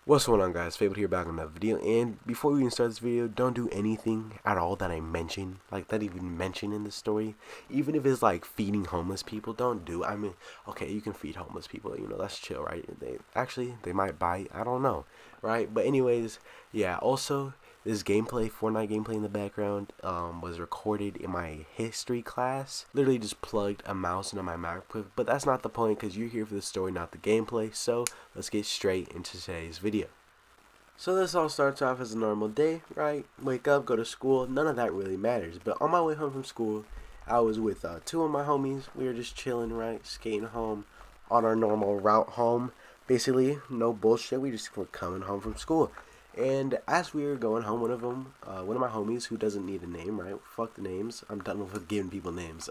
What's going on, guys? Fable here, back on another video. And before we even start this video, don't do anything at all that I mention, like that even mention in the story. Even if it's like feeding homeless people, don't do. I mean, okay, you can feed homeless people, that's chill, right? They might bite, I don't know, right? But anyways, yeah. Also, this Fortnite gameplay in the background, was recorded in my history class. Literally just plugged a mouse into my MacBook, but that's not the point because you're here for the story, not the gameplay. So let's get straight into today's video. So this all starts off as a normal day, right? Wake up, go to school, none of that really matters. But on my way home from school, I was with two of my homies. We were just chilling, right? Skating home on our normal route home. Basically, no bullshit. We just were coming home from school. And as we were going home, one of my homies who doesn't need a name, right? Fuck the names. I'm done with giving people names.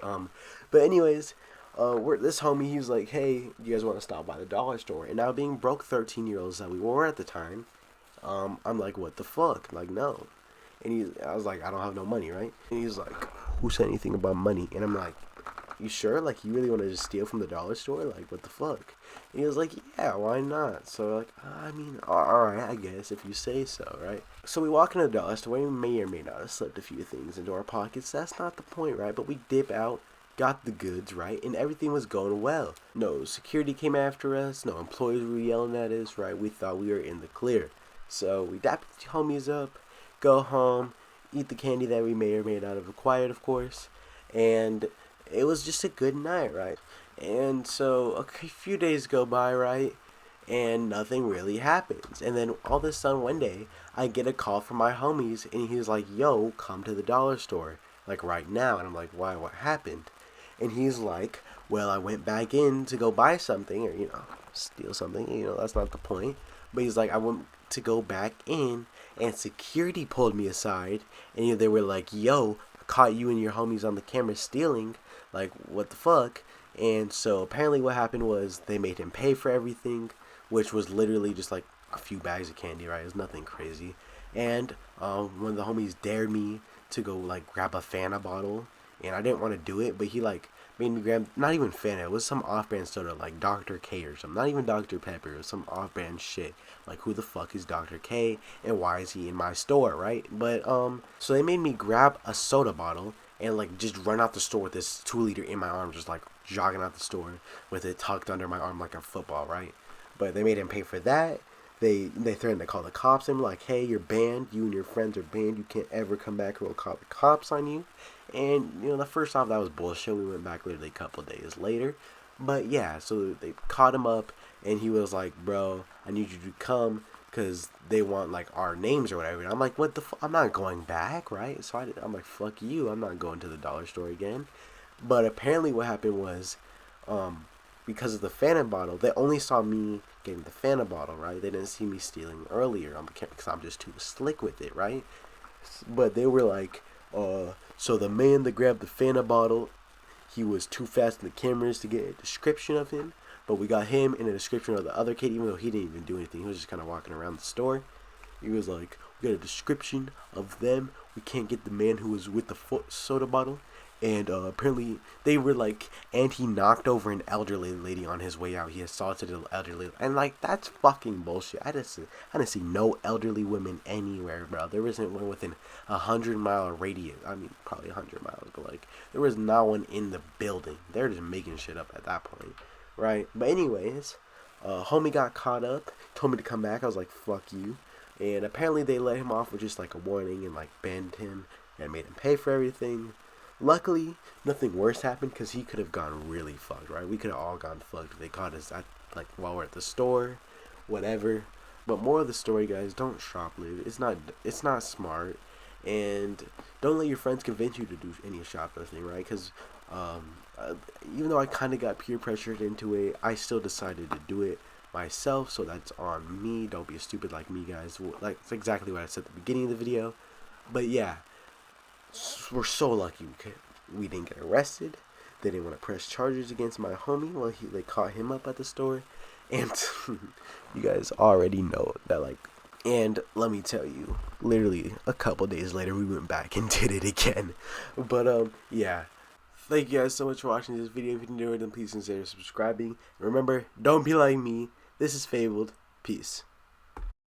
But anyways, this homie, he was like, hey, you guys want to stop by the dollar store? And now being broke 13-year-olds that we were at the time, I'm like, what the fuck? Like, no. And I was like, I don't have no money, right? And he's like, who said anything about money? And I'm like, you sure? Like, you really want to just steal from the dollar store? Like, what the fuck? And he was like, yeah, why not? So, like, I mean, alright, I guess, if you say so, right? So we walk into the dollar store, and we may or may not have slipped a few things into our pockets. That's not the point, right? But we dip out, got the goods, right? And everything was going well. No security came after us, no employees were yelling at us, right? We thought we were in the clear. So we dap the homies up, go home, eat the candy that we may or may not have acquired, of course, and it was just a good night, right? And so a few days go by, right, and nothing really happens. And then all of a sudden one day, I get a call from my homies, and he's like, yo, come to the dollar store, like right now. And I'm like, why, what happened? And he's like, well, I went back in to go buy something, or, steal something, that's not the point. But he's like, I went to go back in, and security pulled me aside, and they were like, yo, caught you and your homies on the camera stealing, like, what the fuck? And so apparently what happened was they made him pay for everything, which was literally just like a few bags of candy, right? It was nothing crazy. And one of the homies dared me to go like grab a Fanta bottle, and I didn't want to do it, but he like made me grab, not even Fanta, it was some off-brand soda like Dr. K or something, not even Dr. Pepper, it was some off-brand shit. Like, who the fuck is Dr. K, and why is he in my store, right? But so they made me grab a soda bottle and like just run out the store with this 2 liter in my arm, just like jogging out the store with it tucked under my arm like a football, right? But they made him pay for that. They threatened to call the cops. And like, hey, you're banned. You and your friends are banned. You can't ever come back, or we'll call the cops on you. And the first off, that was bullshit. We went back literally a couple of days later. But yeah, so they caught him up, and he was like, bro, I need you to come because they want like our names or whatever. And I'm like, what the fuck? I'm not going back, right? So I'm like, fuck you. I'm not going to the dollar store again. But apparently what happened was, because of the Fanta bottle, they only saw me getting the Fanta bottle, right? They didn't see me stealing earlier because I'm just too slick with it, right? But they were like, so the man that grabbed the Fanta bottle, he was too fast in the cameras to get a description of him. But we got him in a description of the other kid, even though he didn't even do anything. He was just kind of walking around the store. He was like, we got a description of them. We can't get the man who was with the soda bottle. And apparently they were like, and he knocked over an elderly lady on his way out. He assaulted an elderly, and like, that's fucking bullshit. I didn't see no elderly women anywhere, bro. There wasn't one within 100-mile radius. I mean, probably 100 miles, but like, there was not one in the building. They're just making shit up at that point, right? But anyways, homie got caught up, told me to come back. I was like, fuck you. And apparently they let him off with just like a warning and like banned him and made him pay for everything. Luckily, nothing worse happened because he could have gone really fucked, right? We could have all gone fucked if they caught us at, like, while we're at the store, whatever. But more of the story, guys, don't shoplift. It's not smart, and don't let your friends convince you to do any shoplifting, right? Because even though I kind of got peer pressured into it, I still decided to do it myself. So that's on me. Don't be stupid like me, guys. Like, it's exactly what I said at the beginning of the video. But yeah. We're so lucky we didn't get arrested. They didn't want to press charges against my homie while they caught him up at the store. And you guys already know that, like, and let me tell you, literally a couple days later we went back and did it again. But yeah, thank you guys so much for watching this video. If you enjoyed it, then please consider subscribing. Remember, don't be like me. This is Fabled. Peace.